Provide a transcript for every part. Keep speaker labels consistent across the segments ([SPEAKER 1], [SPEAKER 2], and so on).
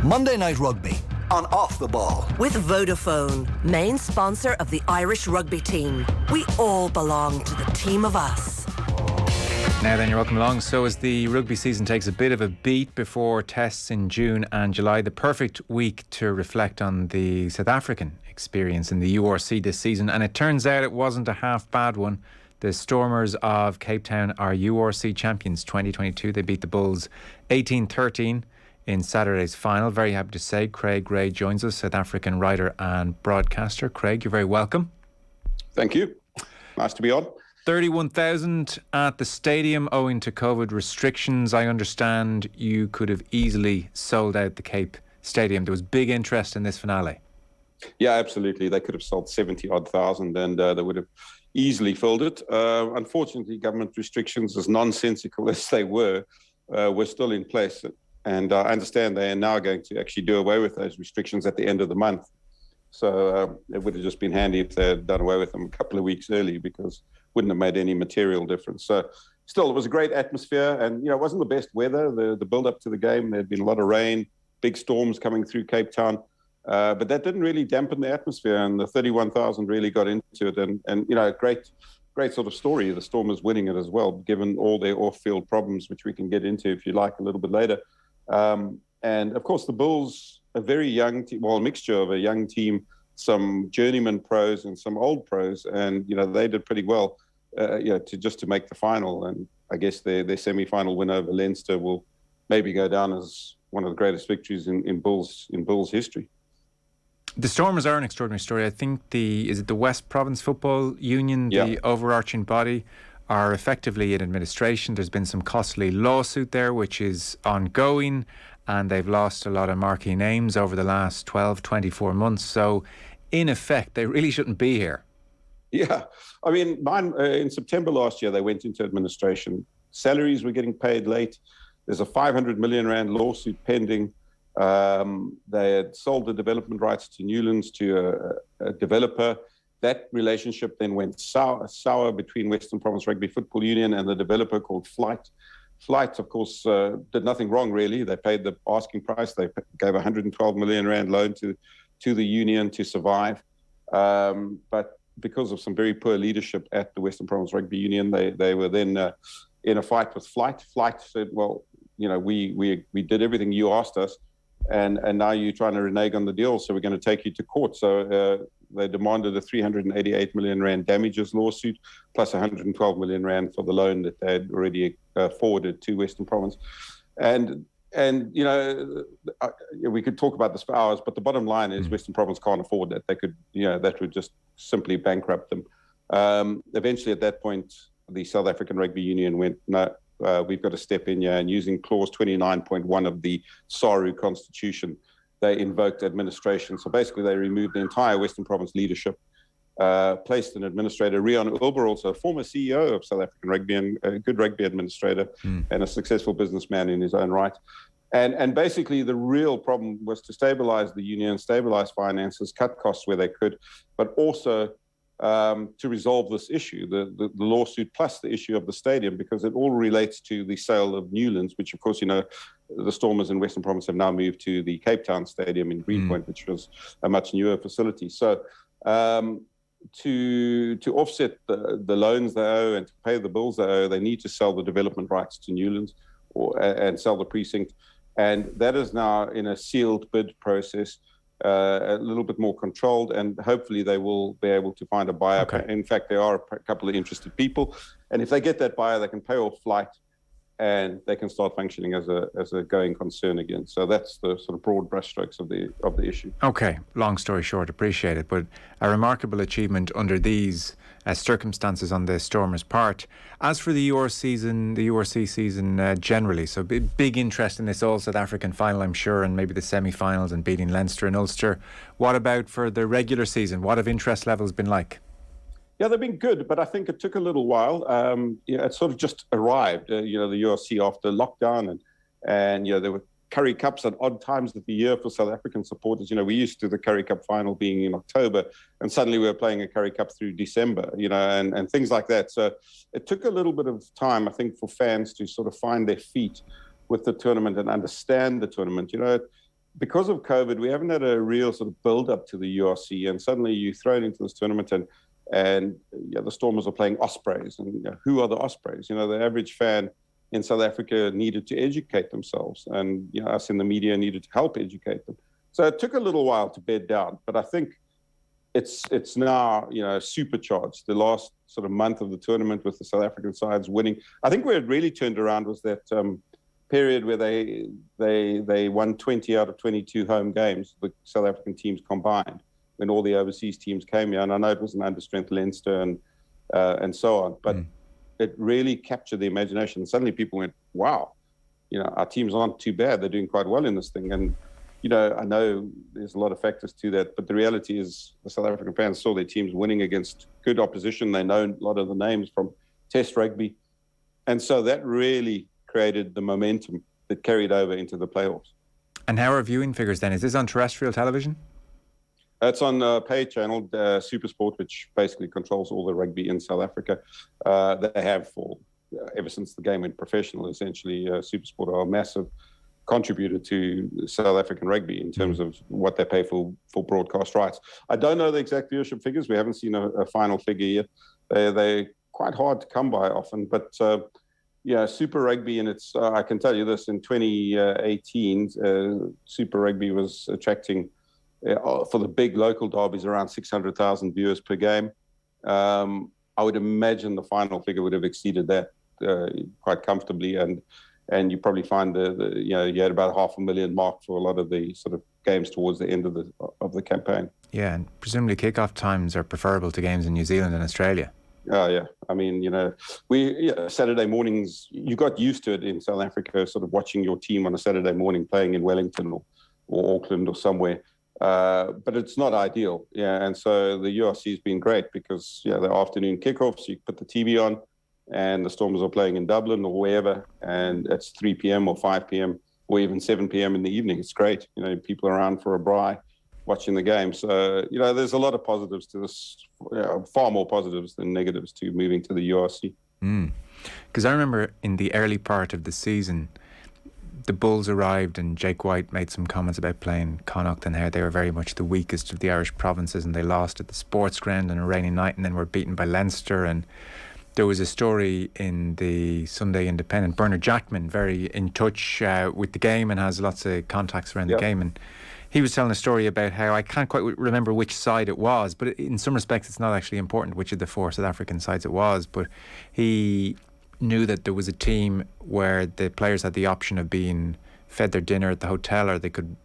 [SPEAKER 1] Monday Night Rugby on Off the Ball.
[SPEAKER 2] With Vodafone, main sponsor of the Irish rugby team. We all belong to the team of us.
[SPEAKER 3] Now then, you're welcome along. So as the rugby season takes a bit of a beat before tests in June and July, the perfect week to reflect on the South African experience in the URC this season. And it turns out it wasn't a half bad one. The Stormers of Cape Town are URC champions 2022. They beat the Bulls 18-13 in Saturday's final. Very happy to say Craig Gray joins us, South African writer and broadcaster. Craig, you're very welcome.
[SPEAKER 4] Thank you. Nice to be on.
[SPEAKER 3] 31,000 at the stadium owing to COVID restrictions. I understand you could have easily sold out the Cape Stadium. There was big interest in this finale.
[SPEAKER 4] Yeah, absolutely. They could have sold 70-odd thousand and they would have easily filled it. Unfortunately, government restrictions, as nonsensical as they were still in place. And I understand they are now going to actually do away with those restrictions at the end of the month. So it would have just been handy if they had done away with them a couple of weeks early, because it wouldn't have made any material difference. So still, it was a great atmosphere. And, it wasn't the best weather, the build-up to the game. There had been a lot of rain, big storms coming through Cape Town. But that didn't really dampen the atmosphere, and the 31,000 really got into it. And great sort of story. The Stormers winning it as well, given all their off-field problems, which we can get into, if you like, a little bit later. And of course, the Bulls, a very young team, well, a mixture of a young team, some journeyman pros and some old pros, and they did pretty well, to make the final. And I guess their semi-final win over Leinster will maybe go down as one of the greatest victories in Bulls history.
[SPEAKER 3] The Stormers are an extraordinary story. I think is it the West Province Football Union, the overarching body, are effectively in administration. There's been some costly lawsuit there, which is ongoing, and they've lost a lot of marquee names over the last 12, 24 months. So, in effect, they really shouldn't be here.
[SPEAKER 4] Yeah. I mean, in September last year, they went into administration. Salaries were getting paid late. There's a 500 million rand lawsuit pending. They had sold the development rights to Newlands to a developer. That relationship then went sour between Western Province Rugby Football Union and the developer called Flight. Flight, of course, did nothing wrong, really. They paid the asking price. They gave a 112 million rand loan to the union to survive. But because of some very poor leadership at the Western Province Rugby Union, they were then in a fight with Flight. Flight said, well, we did everything you asked us, and now you're trying to renege on the deal, so we're going to take you to court. So they demanded a 388 million rand damages lawsuit, plus 112 million rand for the loan that they had already forwarded to Western Province. And we could talk about this for hours, but the bottom line is Western Province can't afford that. They could, that would just simply bankrupt them. Eventually, at that point, the South African Rugby Union went, no, we've got to step in here, and using clause 29.1 of the SARU Constitution, they invoked administration. So basically, they removed the entire Western Province leadership, placed an administrator, Rian Ulber, also a former CEO of South African Rugby and a good rugby administrator and a successful businessman in his own right. And basically, the real problem was to stabilize the union, stabilize finances, cut costs where they could, but also to resolve this issue, the lawsuit plus the issue of the stadium, because it all relates to the sale of Newlands, which, of course, the Stormers in Western Province have now moved to the Cape Town Stadium in Greenpoint, which was a much newer facility. So to offset the loans they owe and to pay the bills they owe, they need to sell the development rights to Newlands and sell the precinct. And that is now in a sealed bid process, a little bit more controlled, and hopefully they will be able to find a buyer. Okay. In fact, there are a couple of interested people. And if they get that buyer, they can pay off Flight and they can start functioning as a going concern again. So that's the sort of broad brushstrokes of the issue. Okay,
[SPEAKER 3] long story short, appreciate it, but a remarkable achievement under these circumstances on the Stormers' part. As for the URC season generally, so big interest in this all South African final, I'm sure, and maybe the semi-finals and beating Leinster and Ulster. What about for the regular season? What have interest levels been like?
[SPEAKER 4] Yeah, they've been good, but I think it took a little while. It sort of just arrived, the URC after lockdown, and there were Currie Cups at odd times of the year for South African supporters. We used to the Currie Cup final being in October, and suddenly we were playing a Currie Cup through December, and things like that. So it took a little bit of time, I think, for fans to sort of find their feet with the tournament and understand the tournament. because of COVID, we haven't had a real sort of build up to the URC, and suddenly you throw it into this tournament, and the Stormers are playing Ospreys, and who are the Ospreys? The average fan in South Africa needed to educate themselves, and us in the media needed to help educate them. So it took a little while to bed down, but I think it's now supercharged. The last sort of month of the tournament with the South African sides winning, I think where it really turned around was that period where they won 20 out of 22 home games, the South African teams combined, when all the overseas teams came here. And I know it was an understrength Leinster and so on, but it really captured the imagination. And suddenly people went, wow, our teams aren't too bad. They're doing quite well in this thing. And I know there's a lot of factors to that, but the reality is the South African fans saw their teams winning against good opposition. They know a lot of the names from Test rugby. And so that really created the momentum that carried over into the playoffs.
[SPEAKER 3] And how are viewing figures then? Is this on terrestrial television?
[SPEAKER 4] It's on a paid channel, Super Sport, which basically controls all the rugby in South Africa. They have for ever since the game went professional, essentially. Super Sport are a massive contributor to South African rugby in terms of what they pay for broadcast rights. I don't know the exact viewership figures. We haven't seen a final figure yet. They're quite hard to come by often, but Super Rugby, and it's I can tell you this, in 2018, Super Rugby was attracting, for the big local derbies, around 600,000 viewers per game. I would imagine the final figure would have exceeded that quite comfortably, and you probably find you had about 500,000 mark for a lot of the sort of games towards the end of the campaign. Yeah,
[SPEAKER 3] and presumably kickoff times are preferable to games in New Zealand and Australia.
[SPEAKER 4] Oh, yeah. I mean, Saturday mornings, you got used to it in South Africa, sort of watching your team on a Saturday morning playing in Wellington or Auckland or somewhere. But it's not ideal. Yeah. And so the URC has been great because, the afternoon kickoffs, you put the TV on and the Stormers are playing in Dublin or wherever, and it's 3 p.m. or 5 p.m. or even 7 p.m. in the evening. It's great. People are around for a braai watching the game. So, there's a lot of positives to this, far more positives than negatives to moving to the URC.
[SPEAKER 3] Because I remember in the early part of the season, the Bulls arrived and Jake White made some comments about playing Connacht and how they were very much the weakest of the Irish provinces, and they lost at the sports ground on a rainy night and then were beaten by Leinster. And there was a story in the Sunday Independent, Bernard Jackman, very in touch with the game and has lots of contacts around the game, and he was telling a story about how, I can't quite remember which side it was, but in some respects it's not actually important which of the four South African sides it was, but he knew that there was a team where the players had the option of being fed their dinner at the hotel, or they could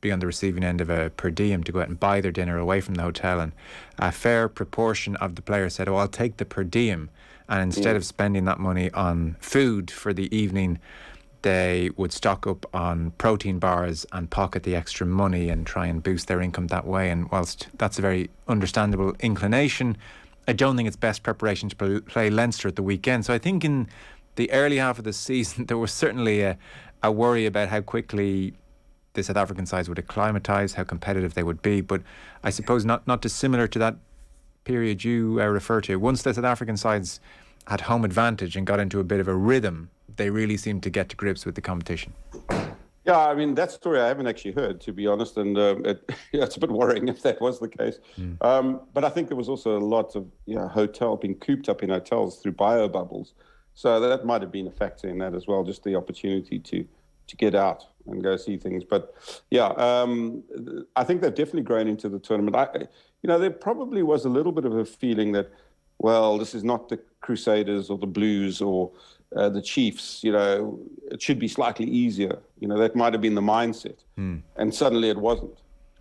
[SPEAKER 3] be on the receiving end of a per diem to go out and buy their dinner away from the hotel, and a fair proportion of the players said, I'll take the per diem, and instead of spending that money on food for the evening, they would stock up on protein bars and pocket the extra money and try and boost their income that way. And whilst that's a very understandable inclination, I don't think it's best preparation to play Leinster at the weekend. So I think in the early half of the season, there was certainly a worry about how quickly the South African sides would acclimatise, how competitive they would be. But I suppose not dissimilar to that period you refer to. Once the South African sides had home advantage and got into a bit of a rhythm, they really seemed to get to grips with the competition.
[SPEAKER 4] Yeah, I mean, that story I haven't actually heard, to be honest, and it's a bit worrying if that was the case. But I think there was also a lot of being cooped up in hotels through bio bubbles. So that might have been a factor in that as well, just the opportunity to get out and go see things. But I think they've definitely grown into the tournament. There probably was a little bit of a feeling that, well, this is not the Crusaders or the Blues or the Chiefs, it should be slightly easier. That might have been the mindset. And suddenly it wasn't.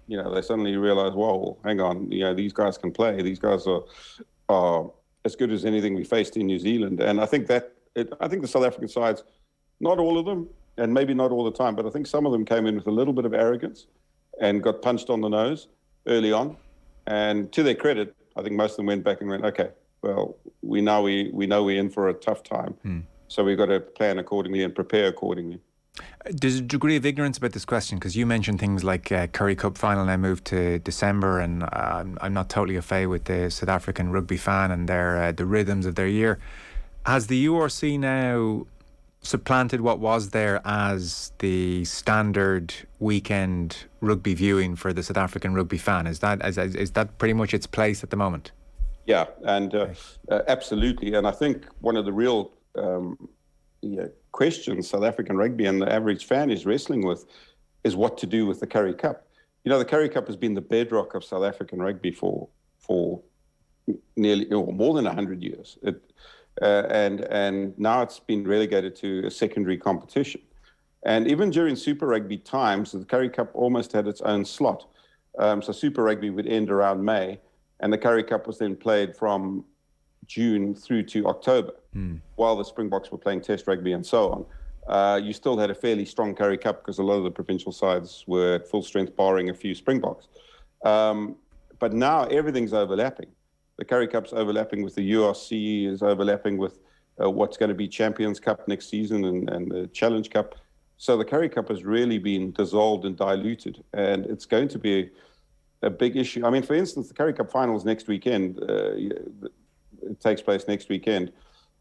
[SPEAKER 4] They suddenly realized, whoa, hang on, these guys can play. These guys are as good as anything we faced in New Zealand. And I think the South African sides, not all of them, and maybe not all the time, but I think some of them came in with a little bit of arrogance and got punched on the nose early on. And to their credit, I think most of them went back and went, okay, well, we know we're in for a tough time. So we've got to plan accordingly and prepare accordingly.
[SPEAKER 3] There's a degree of ignorance about this question because you mentioned things like Currie Cup final now moved to December, and I'm not totally au fait with the South African rugby fan and their the rhythms of their year. Has the URC now supplanted what was there as the standard weekend rugby viewing for the South African rugby fan? Is that pretty much its place at the moment?
[SPEAKER 4] Yeah, and absolutely. And I think one of the real questions South African rugby and the average fan is wrestling with is what to do with the Currie Cup. You know, the Currie Cup has been the bedrock of South African rugby for nearly or more than 100 years. And now it's been relegated to a secondary competition. And even during Super Rugby times, the Currie Cup almost had its own slot. So Super Rugby would end around May, and the Currie Cup was then played from June through to October, while the Springboks were playing Test Rugby and so on. You still had a fairly strong Currie Cup because a lot of the provincial sides were at full strength, barring a few Springboks. But now everything's overlapping. The Currie Cup's overlapping with the URC, is overlapping with what's going to be Champions Cup next season and the Challenge Cup. So the Currie Cup has really been dissolved and diluted, and it's going to be a big issue. I mean, for instance, the Currie Cup final is next weekend. It takes place next weekend,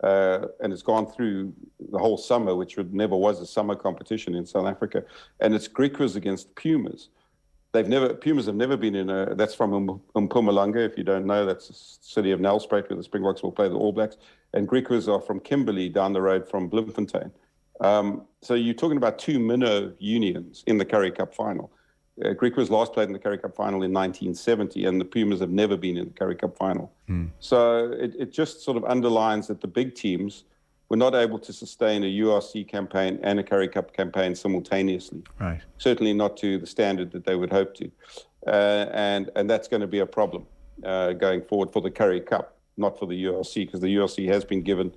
[SPEAKER 4] and it's gone through the whole summer, which never was a summer competition in South Africa. And it's Griquas against Pumas. Pumas have never been in that's from Mpumalanga, if you don't know, that's the city of Nelspruit where the Springboks will play the All Blacks. And Griquas are from Kimberley, down the road from Bloemfontein. So you're talking about two minnow unions in the Currie Cup final. Griquas last played in the Currie Cup final in 1970, and the Pumas have never been in the Currie Cup final. So it just sort of underlines that the big teams were not able to sustain a URC campaign and a Currie Cup campaign simultaneously.
[SPEAKER 3] Right.
[SPEAKER 4] Certainly not to the standard that they would hope to. And that's going to be a problem going forward for the Currie Cup, not for the URC, because the URC has been given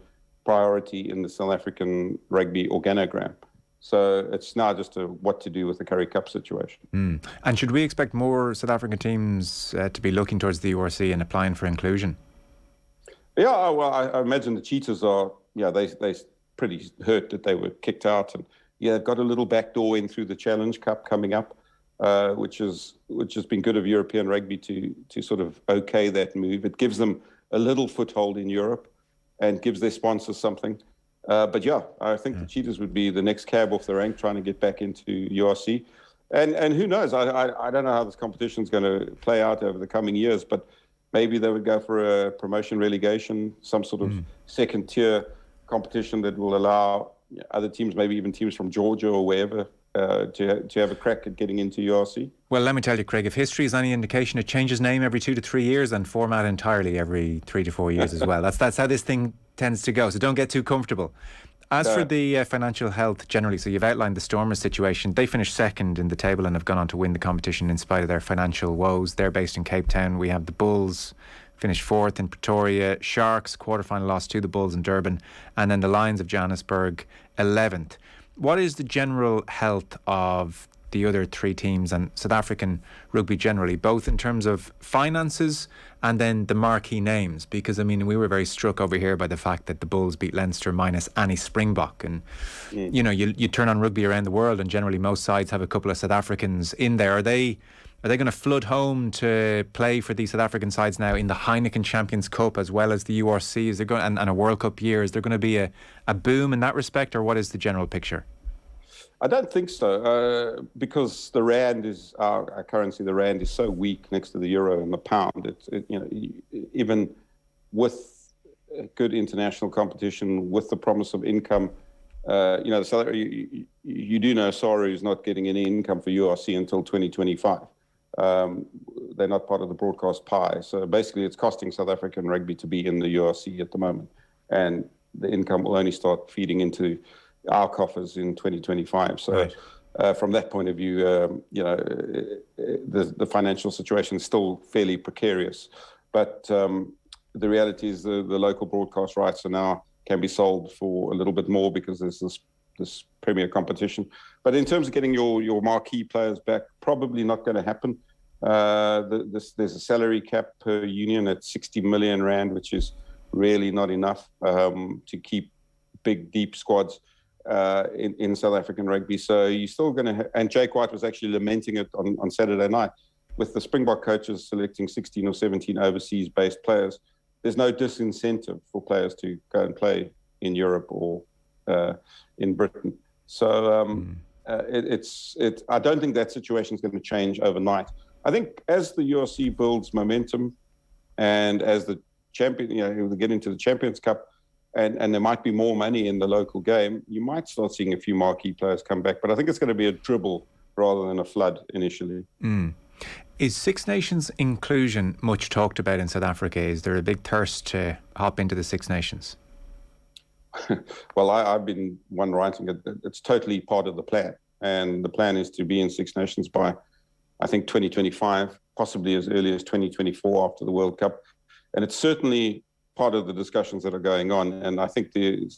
[SPEAKER 4] priority in the South African rugby organogram. So it's now just what to do with the Currie Cup situation.
[SPEAKER 3] And should we expect more South African teams to be looking towards the URC and applying for inclusion?
[SPEAKER 4] Yeah, well, I imagine the Cheetahs are, they're pretty hurt that they were kicked out. And they've got a little back door in through the Challenge Cup coming up, which has been good of European rugby to sort of okay that move. It gives them a little foothold in Europe and gives their sponsors something. But I think the Cheetahs would be the next cab off the rank trying to get back into URC. And who knows? I don't know how this competition is going to play out over the coming years, but maybe they would go for a promotion relegation, some sort of second tier competition that will allow other teams, maybe even teams from Georgia or wherever, to have a crack at getting into URC.
[SPEAKER 3] Well, let me tell you, Craig, if history is any indication, it changes name every 2 to 3 years and format entirely every 3 to 4 years as well. That's how this thing tends to go, so don't get too comfortable. As for the financial health generally, so you've outlined the Stormers situation. They finished second in the table and have gone on to win the competition in spite of their financial woes. They're based in Cape Town. We have the Bulls, finished fourth in Pretoria. Sharks, quarterfinal loss to the Bulls in Durban. And then the Lions of Johannesburg, 11th. What is the general health of the other three teams and South African rugby generally, both in terms of finances and then the marquee names? Because, I mean, we were very struck over here by the fact that the Bulls beat Leinster minus Annie Springbok. And, you know, you turn on rugby around the world and generally most sides have a couple of South Africans in there. Are they going to flood home to play for these South African sides now in the Heineken Champions Cup as well as the URC? Is there going and a World Cup year? Is there going to be a boom in that respect, or what is the general picture?
[SPEAKER 4] I don't think so, because the rand is our currency. The rand is so weak next to the euro and the pound. Even with good international competition, with the promise of income, you do know Saru is not getting any income for URC until 2025. They're not part of the broadcast pie. So basically, it's costing South African rugby to be in the URC at the moment, and the income will only start feeding into our coffers in 2025. So right. From that point of view, the financial situation is still fairly precarious. But the reality is the local broadcast rights can be sold for a little bit more because there's this premier competition. But in terms of getting your marquee players back, probably not going to happen. There's a salary cap per union at 60 million rand, which is really not enough to keep big, deep squads in South African rugby. So you're still going to and Jake White was actually lamenting it on Saturday night with the Springbok coaches selecting 16 or 17 overseas-based players. There's no disincentive for players to go and play in Europe or in Britain. So I don't think that situation is going to change overnight. I think as the URC builds momentum, and as the champion, we get into the Champions Cup, and there might be more money in the local game, you might start seeing a few marquee players come back. But I think it's going to be a dribble rather than a flood initially.
[SPEAKER 3] Is Six Nations inclusion much talked about in South Africa? Is there a big thirst to hop into the Six Nations?
[SPEAKER 4] Well, I've been one writing it. It's totally part of the plan. And the plan is to be in Six Nations by, I think, 2025, possibly as early as 2024 after the World Cup. And it's certainly part of the discussions that are going on. And I think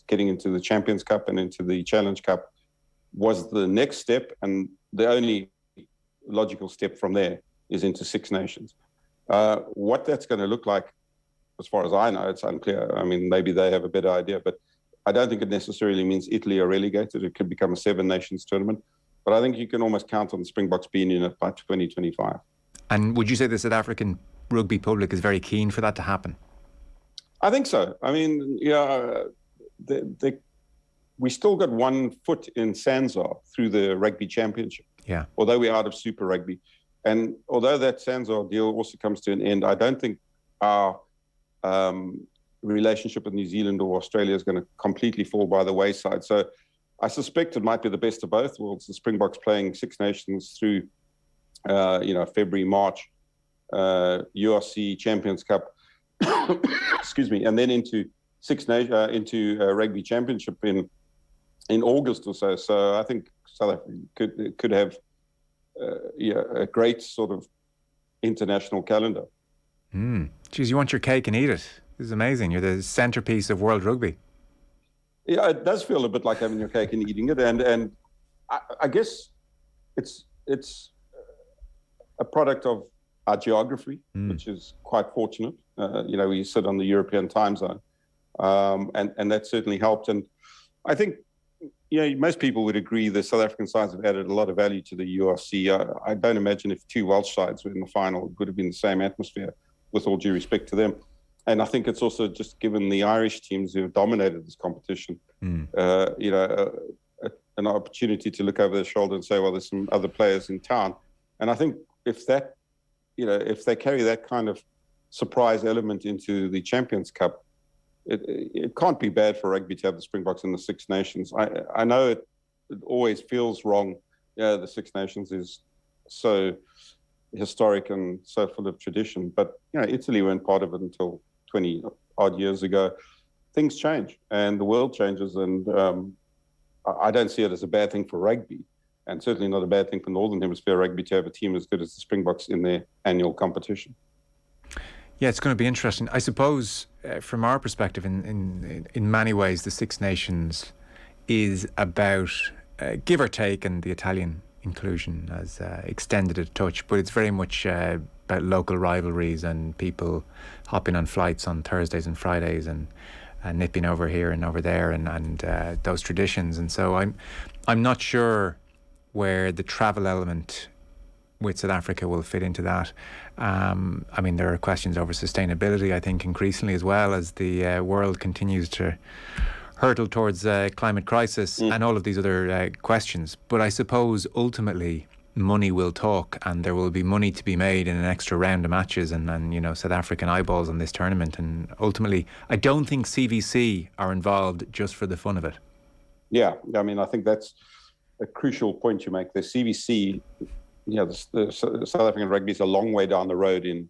[SPEAKER 4] getting into the Champions Cup and into the Challenge Cup was the next step. And the only logical step from there is into Six Nations. What that's going to look like, as far as I know, it's unclear. I mean, maybe they have a better idea, but I don't think it necessarily means Italy are relegated. It could become a Seven Nations tournament. But I think you can almost count on the Springboks being in it by 2025. And
[SPEAKER 3] would you say the South African rugby public is very keen for that to happen?
[SPEAKER 4] I think so. I mean, we still got one foot in Sanzar through the Rugby Championship.
[SPEAKER 3] Yeah.
[SPEAKER 4] Although we're out of Super Rugby. And although that Sanzar deal also comes to an end, I don't think our relationship with New Zealand or Australia is going to completely fall by the wayside. So I suspect it might be the best of both worlds. The Springboks playing Six Nations through, February, March, URC Champions Cup, excuse me, and then into Rugby Championship in August or so. So I think South Africa could have a great sort of international calendar.
[SPEAKER 3] Geez, you want your cake and eat it. This is amazing. You're the centerpiece of world rugby.
[SPEAKER 4] Yeah, it does feel a bit like having your cake and eating it, and I guess it's a product of our geography, which is quite fortunate. We sit on the European time zone, and that certainly helped. And I think most people would agree the South African sides have added a lot of value to the URC. I don't imagine if two Welsh sides were in the final, it would have been the same atmosphere, with all due respect to them. And I think it's also just given the Irish teams who have dominated this competition, an opportunity to look over their shoulder and say, well, there's some other players in town. And I think if they carry that kind of surprise element into the Champions Cup, it can't be bad for rugby to have the Springboks in the Six Nations. I know it always feels wrong. Yeah, the Six Nations is so historic and so full of tradition, but Italy weren't part of it until 20 odd years ago. Things change and the world changes, and I don't see it as a bad thing for rugby, and certainly not a bad thing for Northern Hemisphere rugby to have a team as good as the Springboks in their annual competition.
[SPEAKER 3] Yeah, it's going to be interesting. I suppose from our perspective, in many ways, the Six Nations is about give or take, and the Italian inclusion has extended it a touch, but it's very much about local rivalries and people hopping on flights on Thursdays and Fridays and nipping over here and over there and those traditions. And so I'm not sure where the travel element with South Africa will fit into that. I mean, there are questions over sustainability, I think, increasingly, as well as the world continues to hurtle towards climate crisis and all of these other questions. But I suppose ultimately money will talk, and there will be money to be made in an extra round of matches and South African eyeballs on this tournament. And ultimately, I don't think CVC are involved just for the fun of it.
[SPEAKER 4] Yeah, I mean, I think that's a crucial point you make. The CVC, the South African Rugby is a long way down the road in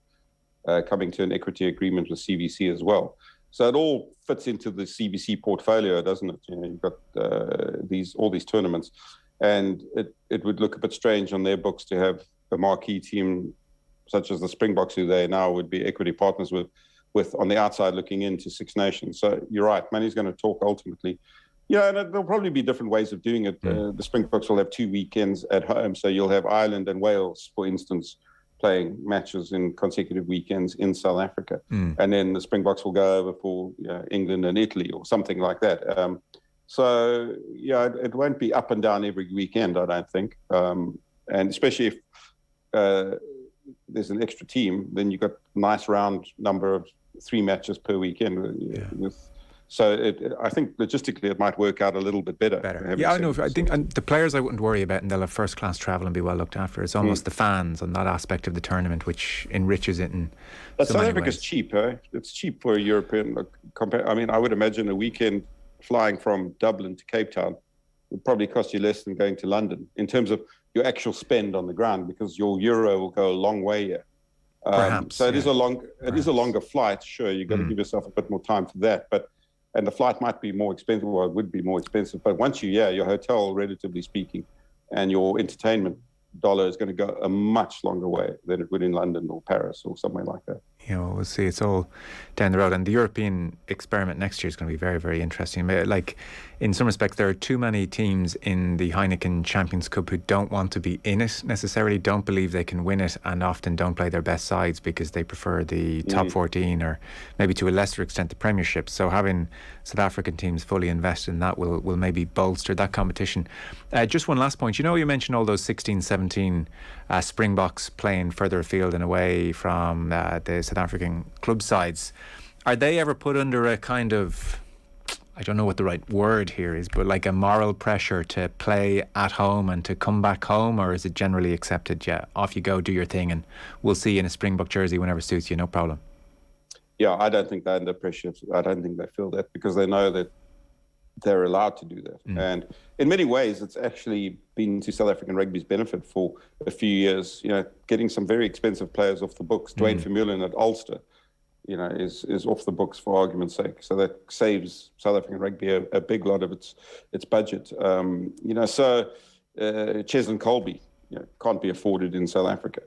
[SPEAKER 4] coming to an equity agreement with CVC as well. So it all fits into the CVC portfolio, doesn't it? You've got all these tournaments, and it would look a bit strange on their books to have a marquee team such as the Springboks, who they now would be equity partners with on the outside looking into Six Nations. So you're right, money's going to talk ultimately. Yeah, and there'll probably be different ways of doing it. The Springboks will have 2 weekends at home, so you'll have Ireland and Wales, for instance, playing matches in consecutive weekends in South Africa. And then the Springboks will go over for England and Italy or something like that. So, it won't be up and down every weekend, I don't think. And especially if there's an extra team, then you've got a nice round number of 3 matches per weekend with So I think logistically it might work out a little bit better.
[SPEAKER 3] Yeah, I know. I think and the players I wouldn't worry about, and they'll have first class travel and be well looked after. It's almost the fans and that aspect of the tournament which enriches it in
[SPEAKER 4] but
[SPEAKER 3] so
[SPEAKER 4] South
[SPEAKER 3] many
[SPEAKER 4] Africa's
[SPEAKER 3] ways.
[SPEAKER 4] cheap, eh? It's cheap for a European. I mean, I would imagine a weekend flying from Dublin to Cape Town would probably cost you less than going to London in terms of your actual spend on the ground, because your euro will go a long way here.
[SPEAKER 3] Perhaps,
[SPEAKER 4] so it is a longer flight. Sure, you've got to give yourself a bit more time for that, and the flight might be more expensive, or it would be more expensive. But once your hotel, relatively speaking, and your entertainment dollar is going to go a much longer way than it would in London or Paris or somewhere like that.
[SPEAKER 3] You know, we'll see. It's all down the road. And the European experiment next year is going to be very, very interesting. Like, in some respects, there are too many teams in the Heineken Champions Cup who don't want to be in it necessarily, don't believe they can win it, and often don't play their best sides because they prefer the top 14 or maybe to a lesser extent the Premiership. So having South African teams fully invested in that will maybe bolster that competition. Just one last point. You know, you mentioned all those 16, 17 Springboks playing further afield and away from the South African club sides. Are they ever put under a kind of, I don't know what the right word here is, but like a moral pressure to play at home and to come back home, or is it generally accepted? Yeah, off you go, do your thing, and we'll see you in a Springbok jersey whenever suits you, no problem.
[SPEAKER 4] Yeah, I don't think they're under pressure. I don't think they feel that, because they know that they're allowed to do that. And in many ways, it's actually been to South African rugby's benefit for a few years, you know, getting some very expensive players off the books. Dwayne Vermeulen at Ulster, you know, is off the books for argument's sake. So that saves South African rugby a big lot of its budget. You know, so Cheslin Colby, you know, can't be afforded in South Africa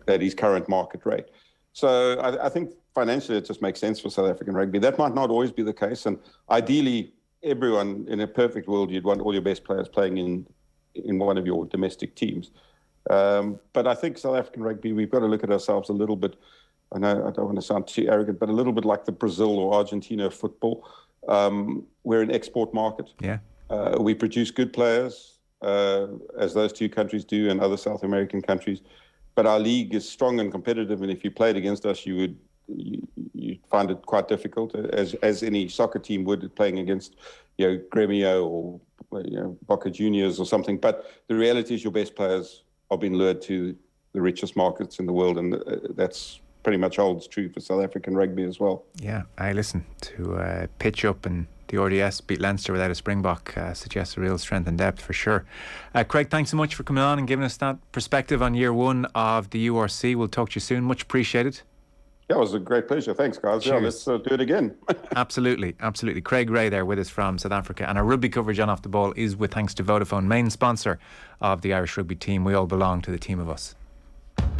[SPEAKER 4] at his current market rate. So I think financially it just makes sense for South African rugby. That might not always be the case, and ideally, everyone in a perfect world, you'd want all your best players playing in one of your domestic teams. But I think South African rugby, we've got to look at ourselves a little bit. I know I don't want to sound too arrogant, but a little bit like the Brazil or Argentina of football. We're an export market.
[SPEAKER 3] Yeah.
[SPEAKER 4] We produce good players, as those two countries do, and other South American countries. But our league is strong and competitive, and if you played against us, you find it quite difficult, as any soccer team would, playing against, you know, Gremio or, you know, Boca Juniors or something. But the reality is your best players are being lured to the richest markets in the world, and that's pretty much holds true for South African rugby as well.
[SPEAKER 3] Yeah, I listen to pitch up and the RDS beat Leinster without a Springbok suggests a real strength and depth for sure. Craig, thanks so much for coming on and giving us that perspective on year one of the URC. We'll talk to you soon. Much appreciated.
[SPEAKER 4] Yeah, it was a great pleasure. Thanks, guys.
[SPEAKER 3] Cheers.
[SPEAKER 4] Yeah, let's do it again.
[SPEAKER 3] Absolutely. Craig Ray there with us from South Africa. And our rugby coverage on Off the Ball is with thanks to Vodafone, main sponsor of the Irish rugby team. We all belong to the team of us.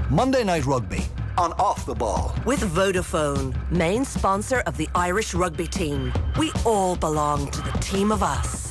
[SPEAKER 1] Monday Night Rugby on Off the Ball.
[SPEAKER 2] With Vodafone, main sponsor of the Irish rugby team. We all belong to the team of us.